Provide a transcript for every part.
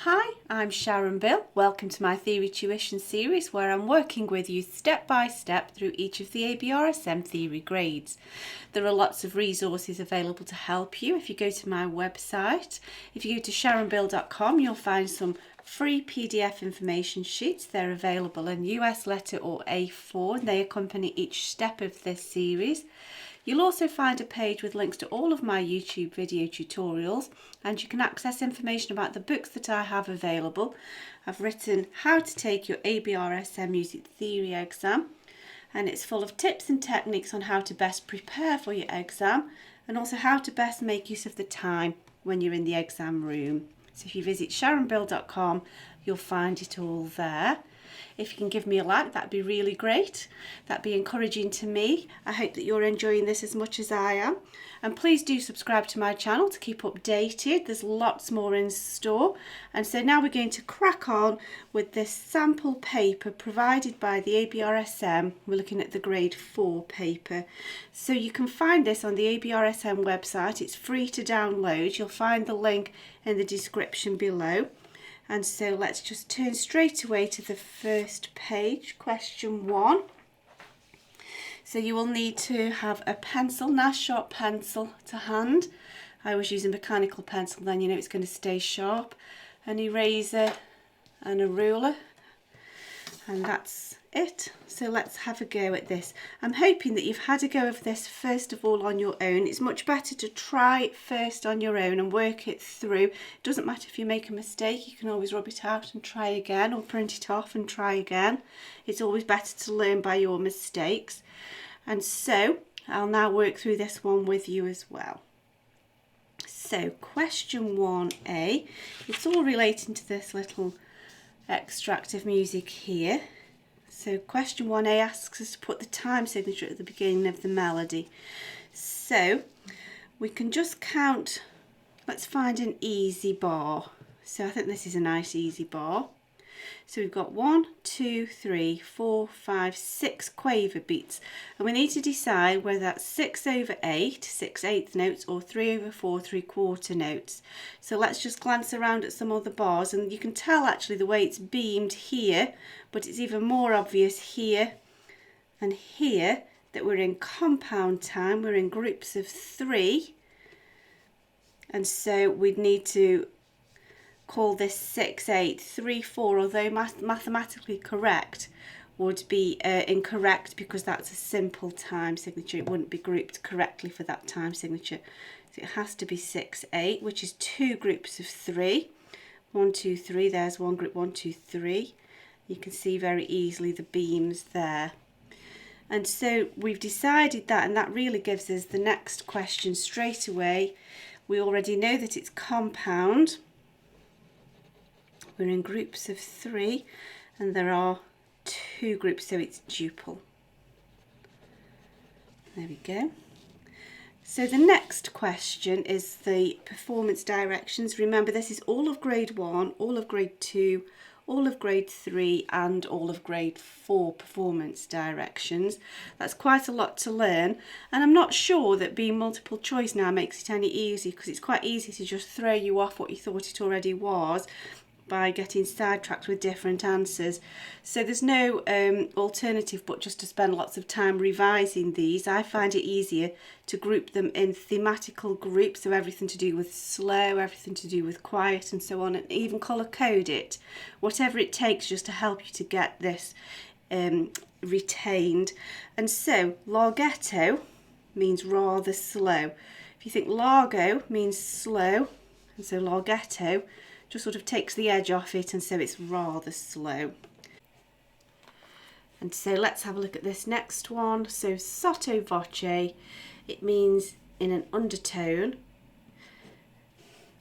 Hi, I'm Sharon Bill. Welcome to my Theory Tuition series where I'm working with you step by step through each of the ABRSM theory grades. There are lots of resources available to help you if you go to my website. If you go to sharonbill.com, you'll find some free PDF information sheets. They're available in US letter or A4 and they accompany each step of this series. You'll also find a page with links to all of my YouTube video tutorials, and you can access information about the books that I have available. I've written How to Take Your ABRSM Music Theory exam, and it's full of tips and techniques on how to best prepare for your exam and also how to best make use of the time when you're in the exam room. So if you visit sharonbill.com, you'll find it all there. If you can give me a like, that'd be really great. That'd be encouraging to me. I hope that you're enjoying this as much as I am. And please do subscribe to my channel to keep updated. There's lots more in store. And so now we're going to crack on with this sample paper provided by the ABRSM. We're looking at the grade 4 paper. So you can find this on the ABRSM website. It's free to download. You'll find the link in the description below. And so let's just turn straight away to the first page, question 1. So you will need to have a pencil, nice sharp pencil to hand. I always use a mechanical pencil, then you know it's going to stay sharp. An eraser and a ruler, and that's it. So let's have a go at this. I'm hoping that you've had a go of this first of all on your own. It's much better to try it first on your own and work it through. It doesn't matter if you make a mistake, you can always rub it out and try again, or print it off and try again. It's always better to learn by your mistakes. And so I'll now work through this one with you as well. So question 1A, it's all relating to this little extract of music here. So question 1A asks us to put the time signature at the beginning of the melody. So we can just count, let's find an easy bar. So I think this is a nice easy bar. So we've got 1, 2, 3, 4, 5, 6 quaver beats. And we need to decide whether that's 6/8, 6/8 notes, or 3/4, 3/4 notes. So let's just glance around at some other bars, and you can tell actually the way it's beamed here, but it's even more obvious here and here that we're in compound time, we're in groups of 3. And so we'd need to call this 6/8, 3/4, although mathematically correct would be incorrect because that's a simple time signature. It wouldn't be grouped correctly for that time signature. So it has to be 6/8, which is 2 groups of 3. 1, 2, 3, there's one group, 1, 2, 3. You can see very easily the beams there. And so we've decided that, and that really gives us the next question straight away. We already know that it's compound. We're in groups of 3 and there are 2 groups, so it's duple. There we go. So the next question is the performance directions. Remember, this is all of grade 1, all of grade 2, all of grade 3 and all of grade 4 performance directions. That's quite a lot to learn, and I'm not sure that being multiple choice now makes it any easier, because it's quite easy to just throw you off what you thought it already was by getting sidetracked with different answers. So there's no alternative but just to spend lots of time revising these. I find it easier to group them in thematical groups, so everything to do with slow, everything to do with quiet and so on, and even colour code it, whatever it takes just to help you to get this retained. And so larghetto means rather slow. If you think largo means slow, and so larghetto just sort of takes the edge off it, and so it's rather slow. And so let's have a look at this next one. So sotto voce, it means in an undertone.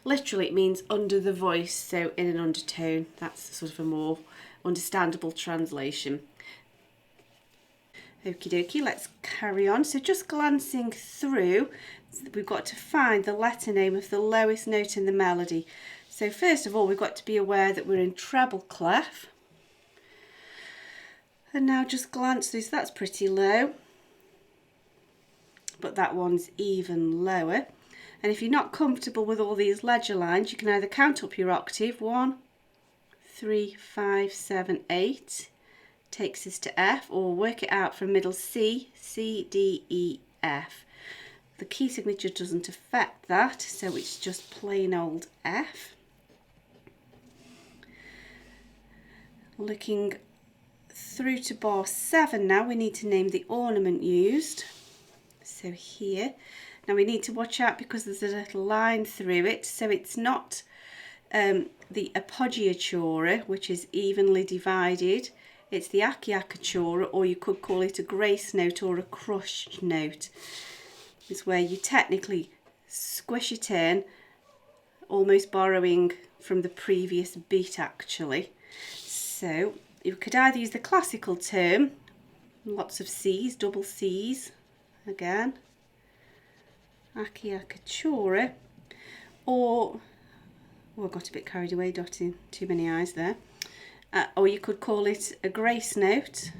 Literally it means under the voice, so in an undertone. That's sort of a more understandable translation. Okie dokie, let's carry on. So just glancing through, we've got to find the letter name of the lowest note in the melody. So first of all, we've got to be aware that we're in treble clef. And now just glance through, so that's pretty low. But that one's even lower. And if you're not comfortable with all these ledger lines, you can either count up your octave, 1, 3, 5, 7, 8, takes us to F, or work it out from middle C, C, D, E, F. The key signature doesn't affect that, so it's just plain old F. Looking through to bar 7 now, we need to name the ornament used. So here, now we need to watch out because there's a little line through it, so it's not the appoggiatura, which is evenly divided. It's the acciaccatura, or you could call it a grace note or a crushed note. It's where you technically squish it in, almost borrowing from the previous beat actually. So you could either use the classical term, lots of C's, double C's, again, acciaccatura, or, oh, I got a bit carried away dotting too many I's there, or you could call it a grace note,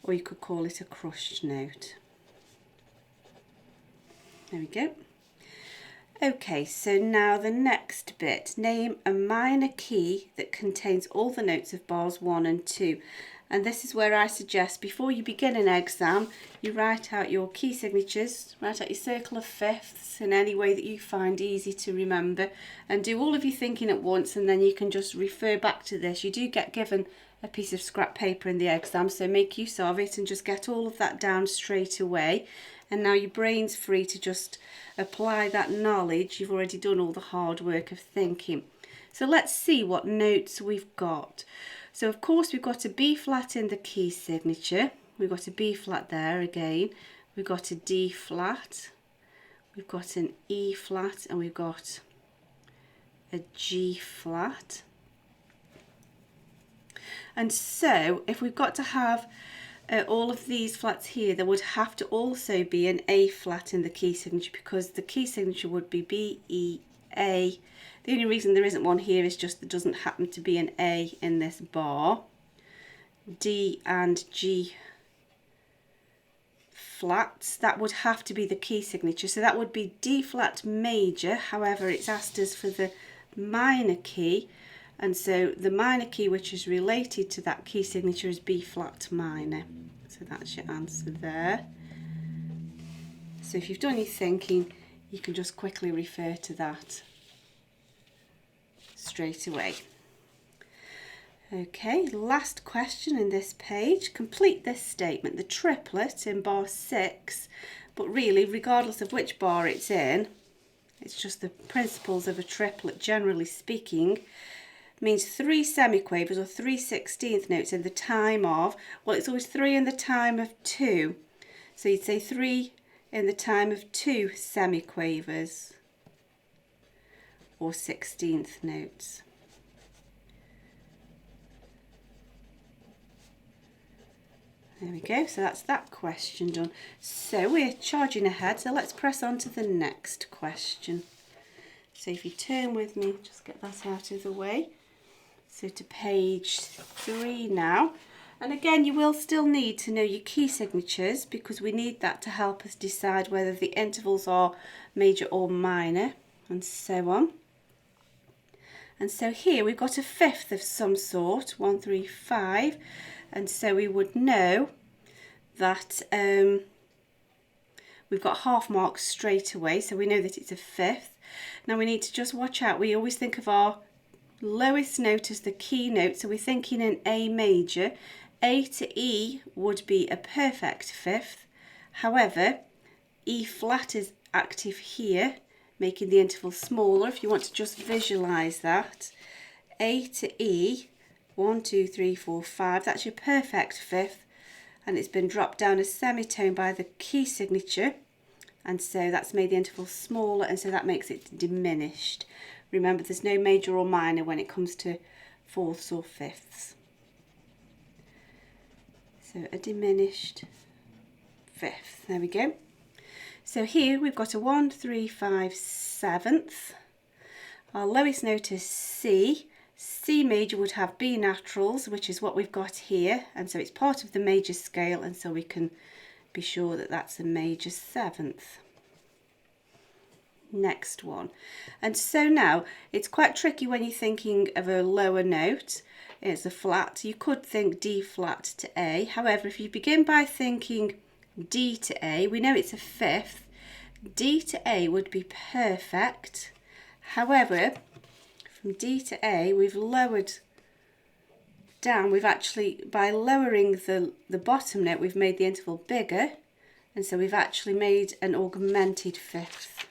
or you could call it a crushed note. There we go. Okay, so now the next bit, name a minor key that contains all the notes of bars 1 and 2. And this is where I suggest before you begin an exam, you write out your key signatures, write out your circle of fifths in any way that you find easy to remember, and do all of your thinking at once, and then you can just refer back to this. You do get given a piece of scrap paper in the exam, so make use of it and just get all of that down straight away. And now your brain's free to just apply that knowledge. You've already done all the hard work of thinking. So let's see what notes we've got. So of course we've got a B flat in the key signature. We've got a B flat there again. We've got a D flat. We've got an E flat, and we've got a G flat. And so if we've got to have all of these flats here, there would have to also be an A flat in the key signature, because the key signature would be B, E, A. The only reason there isn't one here is just there doesn't happen to be an A in this bar. D and G flats, that would have to be the key signature. So that would be D flat major, however it's asked us for the minor key. And so the minor key which is related to that key signature is B flat minor. So that's your answer there. So if you've done your thinking, you can just quickly refer to that straight away. Okay, last question in this page. Complete this statement. The triplet in bar 6, but really regardless of which bar it's in, it's just the principles of a triplet generally speaking, means 3 semiquavers or 3 16th notes in the time of, well, it's always 3 in the time of 2. So you'd say 3 in the time of 2 semiquavers or 16th notes. There we go, so that's that question done. So we're charging ahead, so let's press on to the next question. So if you turn with me, just get that out of the way. So to page 3 now. And again, you will still need to know your key signatures, because we need that to help us decide whether the intervals are major or minor, and so on. And so here we've got a fifth of some sort, 1, 3, 5, and so we would know that we've got half marks straight away, so we know that it's a fifth. Now we need to just watch out. We always think of our lowest note as the key note, so we're thinking in A major. A to E would be a perfect fifth. However, E flat is active here, making the interval smaller. If you want to just visualize that, A to E, 1, 2, 3, 4, 5, that's your perfect fifth, and it's been dropped down a semitone by the key signature, and so that's made the interval smaller, and so that makes it diminished. Remember, there's no major or minor when it comes to fourths or fifths. So a diminished fifth, there we go. So here we've got a 1, 3, 5, 7th. Our lowest note is C. C major would have B naturals, which is what we've got here, and so it's part of the major scale, and so we can be sure that that's a major 7th. next one. And so now it's quite tricky when you're thinking of a lower note. It's a flat. You could think D flat to A. However, if you begin by thinking D to A, we know it's a fifth. D to A would be perfect. However, from D to A, we've lowered down. We've actually, by lowering the bottom note, we've made the interval bigger. And so we've actually made an augmented fifth.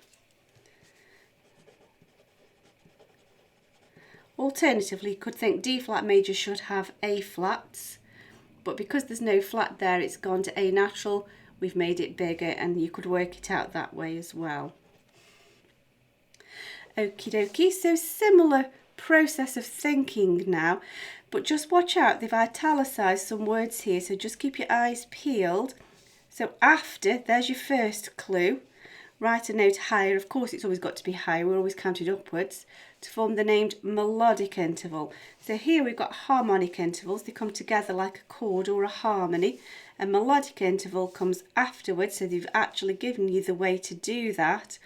Alternatively, you could think D flat major should have A flats, but because there's no flat there, it's gone to A natural. We've made it bigger, and you could work it out that way as well. Okie dokie, so similar process of thinking now, but just watch out, they've italicised some words here, so just keep your eyes peeled. So after, there's your first clue. Write a note higher. Of course, it's always got to be higher. We're always counted upwards to form the named melodic interval. So here we've got harmonic intervals. They come together like a chord or a harmony. A melodic interval comes afterwards, so they've actually given you the way to do that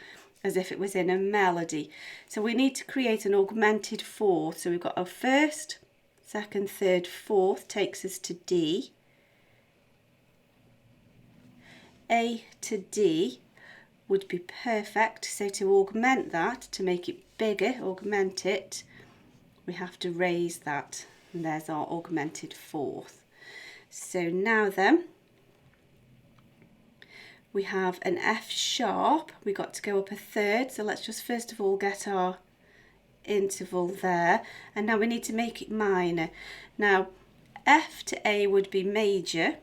as if it was in a melody. So we need to create an augmented fourth. So we've got our first, second, third, fourth takes us to D. A to D would be perfect. So to augment that, to make it bigger, augment it, we have to raise that. And there's our augmented fourth. So now then, we have an F sharp. We got to go up a third. So let's just first of all get our interval there. And now we need to make it minor. Now, F to A would be major.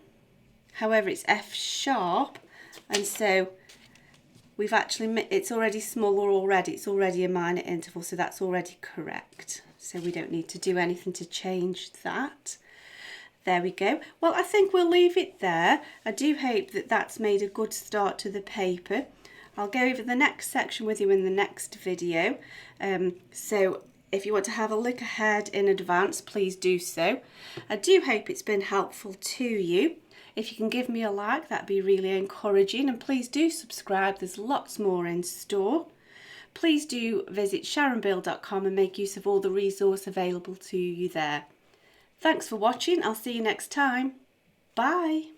However, it's F sharp, and so we've actually, it's already smaller already, it's already a minor interval, so that's already correct. So we don't need to do anything to change that. There we go. Well, I think we'll leave it there. I do hope that that's made a good start to the paper. I'll go over the next section with you in the next video. So if you want to have a look ahead in advance, please do so. I do hope it's been helpful to you. If you can give me a like, that'd be really encouraging, and please do subscribe, there's lots more in store. Please do visit sharonbill.com and make use of all the resource available to you there. Thanks for watching, I'll see you next time. Bye.